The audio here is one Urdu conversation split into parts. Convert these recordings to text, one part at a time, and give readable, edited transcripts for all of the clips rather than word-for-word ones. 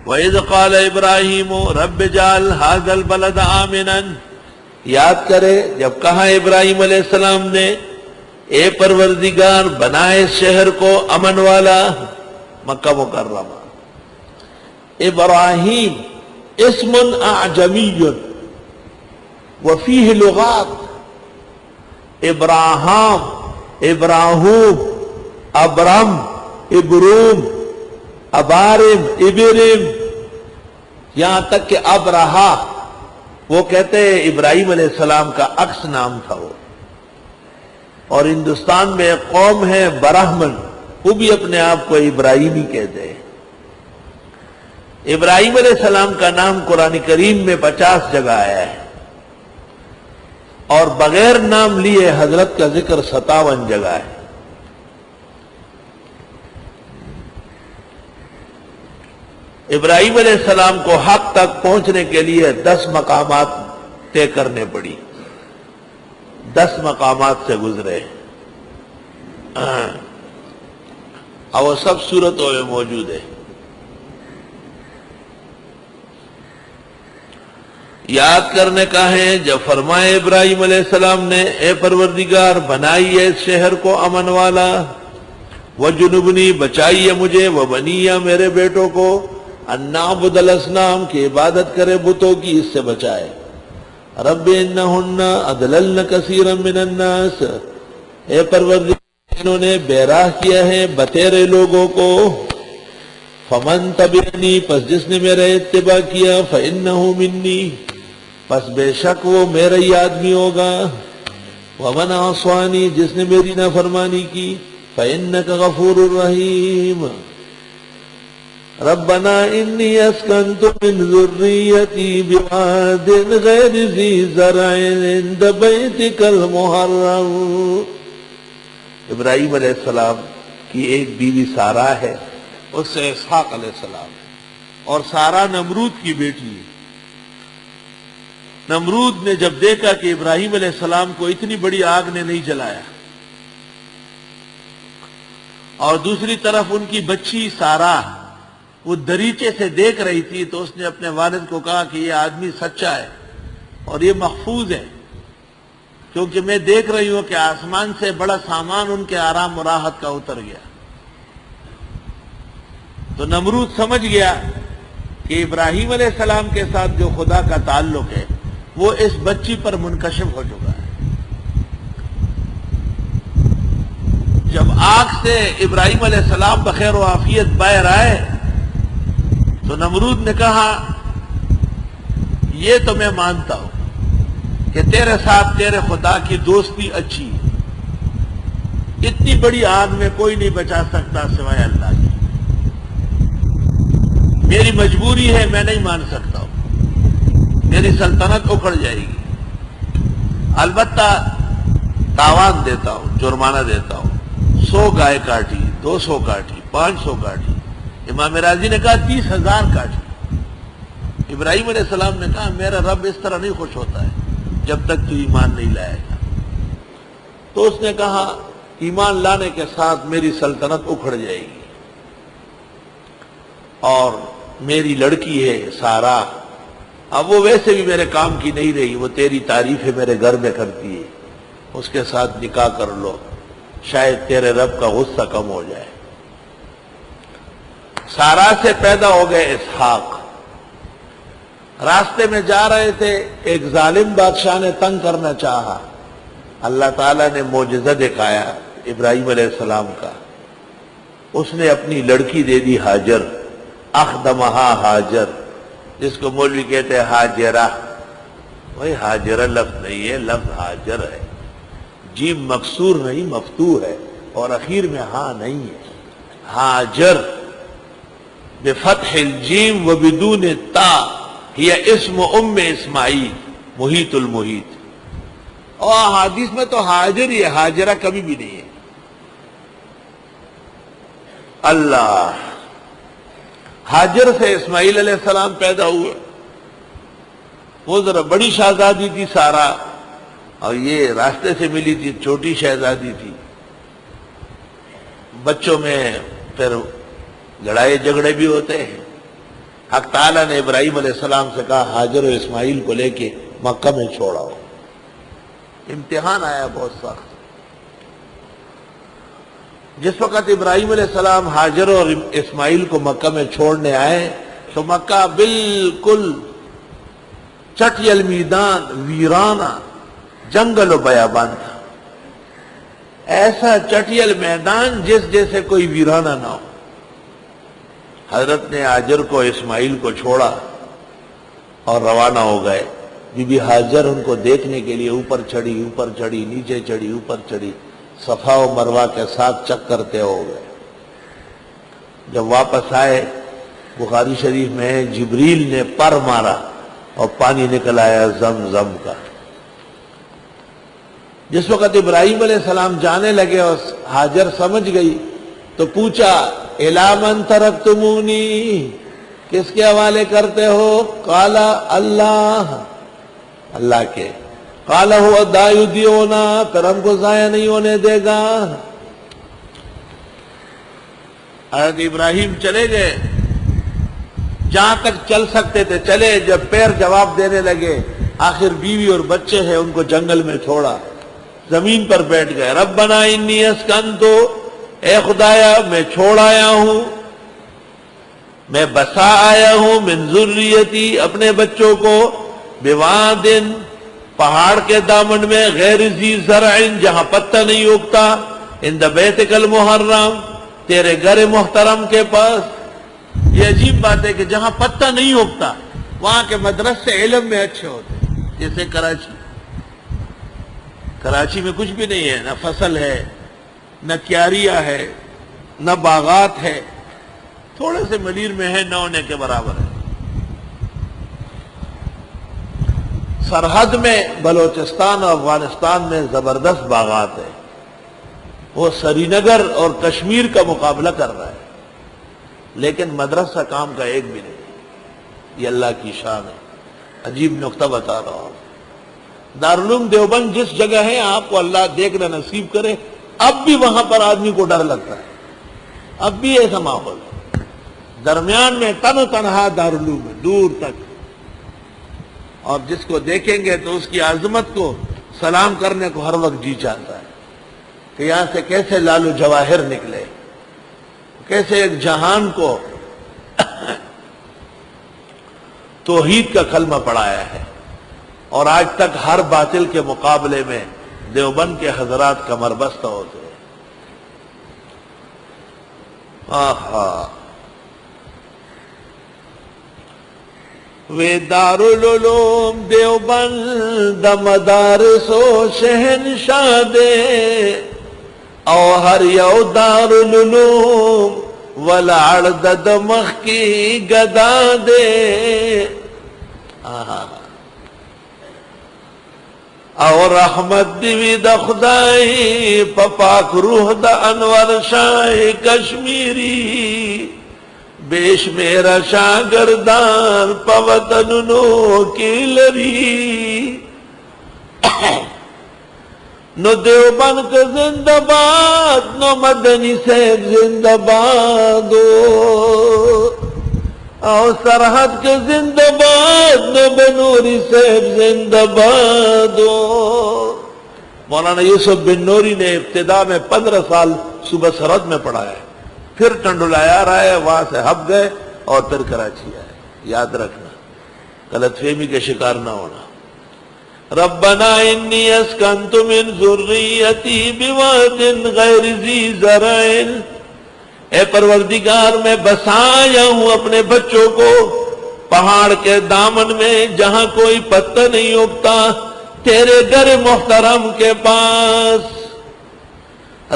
وَإِذْ قَالَ إِبْرَاهِيمُ رَبِّ اجْعَلْ هَٰذَا الْبَلَدَ آمِنًا، یاد کرے جب کہا ابراہیم علیہ السلام نے اے پروردگار بنائے اس شہر کو امن والا، مکہ مکرمہ۔ ابراہیم اسم اعجمی وفیہ لغات، ابراہام، ابراہوم، ابرم، ابروم، ابارم، ابرم، یہاں تک کہ ابرہا، وہ کہتے ہیں ابراہیم علیہ السلام کا عکس نام تھا وہ۔ اور ہندوستان میں ایک قوم ہے برہمن، وہ بھی اپنے آپ کو ابراہیمی کہتے ہیں۔ ابراہیم علیہ السلام کا نام قرآن کریم میں 50 جگہ آیا ہے، اور بغیر نام لیے حضرت کا ذکر 57 جگہ ہے۔ ابراہیم علیہ السلام کو حق تک پہنچنے کے لیے 10 مقامات طے کرنے پڑی، 10 مقامات سے گزرے، اور وہ سب سورتوں میں موجود ہے۔ یاد کرنے کا ہے جب فرمائے ابراہیم علیہ السلام نے اے پروردگار بنائیے اس شہر کو امن والا، وجنبنی بچائیے مجھے، وبنیہ میرے بیٹوں کو، ان نعبد الاصنام کی عبادت کرے بتوں کی، اس سے بچائے۔ رب انہن اضللن کثیرا من الناس، اے پروردگار انہوں نے بے راہ کیا ہے بتیرے لوگوں کو، فمن تبعنی پس جس نے میرا اتباع کیا، فانہ منی پس بے شک وہ میرا ہی آدمی ہوگا، ومن عصانی جس نے میری نافرمانی کی، فانک غفور الرحیم۔ ربنا انی اسکنت من ذریتی بواد غیر ذی زرع عند بیتک المحرم۔ ابراہیم علیہ السلام کی ایک بیوی سارہ ہے، اس سے اسحاق علیہ السلام، اور سارہ نمرود کی بیٹی ہے۔ نمرود نے جب دیکھا کہ ابراہیم علیہ السلام کو اتنی بڑی آگ نے نہیں جلایا، اور دوسری طرف ان کی بچی سارہ وہ دریچے سے دیکھ رہی تھی، تو اس نے اپنے والد کو کہا کہ یہ آدمی سچا ہے اور یہ محفوظ ہے، کیونکہ میں دیکھ رہی ہوں کہ آسمان سے بڑا سامان ان کے آرام و راحت کا اتر گیا۔ تو نمرود سمجھ گیا کہ ابراہیم علیہ السلام کے ساتھ جو خدا کا تعلق ہے وہ اس بچی پر منکشف ہو چکا ہے۔ جب آگ سے ابراہیم علیہ السلام بخیر و عافیت باہر آئے تو نمرود نے کہا یہ تو میں مانتا ہوں کہ تیرے ساتھ تیرے خدا کی دوستی اچھی ہے، اتنی بڑی آگ میں کوئی نہیں بچا سکتا سوائے اللہ کی، میری مجبوری ہے، میں نہیں مان سکتا ہوں، میری سلطنت اکھڑ جائے گی، البتہ تاوان دیتا ہوں، جرمانہ دیتا ہوں، 100 گائے کاٹی، 200 کاٹی، 500 کاٹی۔ امام راضی نے کہا 30,000 کاٹی۔ ابراہیم علیہ السلام نے کہا میرا رب اس طرح نہیں خوش ہوتا ہے جب تک تو ایمان نہیں لائے گا۔ تو اس نے کہا ایمان لانے کے ساتھ میری سلطنت اکھڑ جائے گی، اور میری لڑکی ہے سارہ، اب وہ ویسے بھی میرے کام کی نہیں رہی، وہ تیری تعریفیں میرے گھر میں کرتی ہے، اس کے ساتھ نکاح کر لو، شاید تیرے رب کا غصہ کم ہو جائے۔ سارہ سے پیدا ہو گئے اسحاق۔ راستے میں جا رہے تھے، ایک ظالم بادشاہ نے تنگ کرنا چاہا، اللہ تعالیٰ نے معجزہ دکھایا ابراہیم علیہ السلام کا، اس نے اپنی لڑکی دے دی ہاجر، اخدمہا ہاجر، جس کو مولوی کہتے ہیں ہاجرہ۔ وہی ہاجرہ لفظ نہیں ہے، لفظ ہاجر ہے، جیم مکسور نہیں مفتوح ہے، اور اخیر میں ہاں نہیں ہے، ہاجر بفتح الجیم وبدون التاء ہی اسم ام اسماعیل محیط المحیط۔ اور حدیث میں تو ہاجر ہی ہے، ہاجرہ کبھی بھی نہیں ہے۔ اللہ، ہاجر سے اسماعیل علیہ السلام پیدا ہوئے۔ وہ ذرا بڑی شہزادی تھی سارہ، اور یہ راستے سے ملی تھی، چھوٹی شہزادی تھی۔ بچوں میں پھر لڑائی جھگڑے بھی ہوتے ہیں، حق تعالیٰ نے ابراہیم علیہ السلام سے کہا ہاجر و اسماعیل کو لے کے مکہ میں چھوڑاؤ۔ امتحان آیا بہت سخت۔ جس وقت ابراہیم علیہ السلام ہاجر اور اسماعیل کو مکہ میں چھوڑنے آئے تو مکہ بالکل چٹیل میدان، ویرانہ، جنگل و بیابان تھا۔ ایسا چٹیل میدان جس جیسے کوئی ویرانہ نہ ہو۔ حضرت نے ہاجر کو اسماعیل کو چھوڑا اور روانہ ہو گئے۔ بی بی ہاجر ان کو دیکھنے کے لیے اوپر چڑھی، نیچے چڑھی، اوپر چڑھی، صفا و مروہ کے ساتھ چکرتے ہو گئے۔ جب واپس آئے بخاری شریف میں ہے جبریل نے پر مارا اور پانی نکل آیا زمزم کا۔ جس وقت ابراہیم علیہ السلام جانے لگے اور ہاجر سمجھ گئی تو پوچھا اِلیٰ مَن تَرَکْتُمُونِی، کس کے حوالے کرتے ہو؟ قَالَ اللہ، اللہ کے۔ قَالَ هُوَ دَائِدِيُونَا، پھر ہم کو ضائع نہیں ہونے دے گا۔ حضرت ابراہیم چلے گئے، جہاں تک چل سکتے تھے چلے، جب پیر جواب دینے لگے آخر بیوی اور بچے ہیں ان کو جنگل میں چھوڑا، زمین پر بیٹھ گئے۔ ربنا انی اسکنتو، اے خدایا میں چھوڑ آیا ہوں، میں بسا آیا ہوں، من ذریتی اپنے بچوں کو، بوادن پہاڑ کے دامن میں، غیر ذی زرع جہاں پتہ نہیں اگتا، عند بیتک المحرم تیرے گھر محترم کے پاس۔ یہ عجیب بات ہے کہ جہاں پتہ نہیں اگتا وہاں کے مدرسے علم میں اچھے ہوتے ہیں، جیسے کراچی میں کچھ بھی نہیں ہے، نہ فصل ہے، نہ کیاریا ہے، نہ باغات ہے، تھوڑے سے ملیر میں ہے، نہ ہونے کے برابر ہے۔ سرحد میں بلوچستان اور افغانستان میں زبردست باغات ہے، وہ سری نگر اور کشمیر کا مقابلہ کر رہا ہے، لیکن مدرسہ کام کا ایک بھی نہیں۔ یہ اللہ کی شان ہے۔ عجیب نقطہ بتا رہا ہوں، دارالعلوم دیوبند جس جگہ ہے آپ کو اللہ دیکھنا نصیب کرے، اب بھی وہاں پر آدمی کو ڈر لگتا ہے، اب بھی ایسا ماحول ہے۔ درمیان میں تن و تنہا دارالعلوم ہے دور تک، اور جس کو دیکھیں گے تو اس کی عظمت کو سلام کرنے کو ہر وقت جی چاہتا ہے کہ یہاں سے کیسے لال و جواہر نکلے، کیسے ایک جہان کو توحید کا کلمہ پڑھایا ہے، اور آج تک ہر باطل کے مقابلے میں دیوبند کے حضرات کمر بستہ ہوتے ہیں۔ آہا وے دارالعلوم دیوبند مدارس و شہنشاہ دے، او ہر یو دارالعلوم ولاڑ دد مخ کی گدا دے۔ آہا او رحمت دیوی دا خدای پاک روح دا انور شاہ کشمیری، بیش میرا شاگردان پوطنونو کی لری۔ نو دیوبند کا زندہ باد، نو مدنی صاحب زندہ بادو، او سرحد کے زندہ باد، نو بنوری صاحب زندہ بادو۔ مولانا یوسف بن نوری نے ابتدا میں 15 سال صوبہ سرحد میں پڑھایا ہے، پھر ٹنڈولایا رہا ہے، وہاں سے ہب گئے اور پھر کراچی آئے۔ یاد رکھنا، غلط فہمی کے شکار نہ ہونا۔ ربنا انی اسکنت من ذریتی بواد غیر ذی زرع، اے پروردگار میں بسایا ہوں اپنے بچوں کو پہاڑ کے دامن میں جہاں کوئی پتہ نہیں اگتا، تیرے گھر محترم کے پاس۔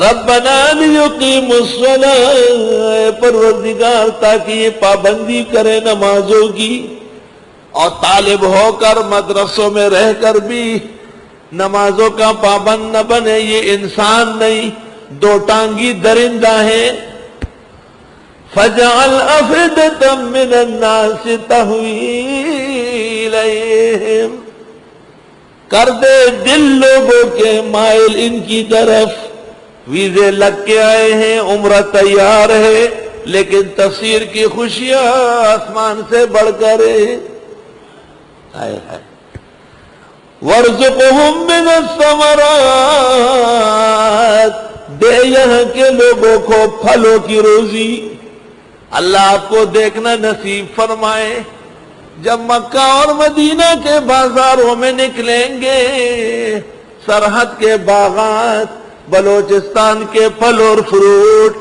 ربنا لیقیموا الصلاۃ، اے پروردگار تاکہ یہ پابندی کرے نمازوں کی، اور طالب ہو کر مدرسوں میں رہ کر بھی نمازوں کا پابند نہ بنے، یہ انسان نہیں، دو ٹانگی درندہ ہے۔ فَجْعَلْ أَفْئِدَةً مِّنَ النَّاسِ تَهْوِي إِلَيْهِمْ، کر دے دل لوگوں کے مائل ان کی طرف۔ ویزے لگ کے آئے ہیں، عمرہ تیار ہے، لیکن تفسیر کی خوشیاں آسمان سے بڑھ کر ہیں۔ ہائے ہائے وَارْزُقْهُم مِّنَ الثَّمَرَاتِ، دے یہاں کے لوگوں کو پھلوں کی روزی۔ اللہ آپ کو دیکھنا نصیب فرمائے جب مکہ اور مدینہ کے بازاروں میں نکلیں گے، سرحد کے باغات، بلوچستان کے پھل اور فروٹ،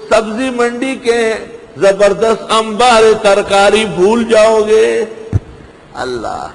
سبزی منڈی کے زبردست انبار ترکاری بھول جاؤ گے۔ اللہ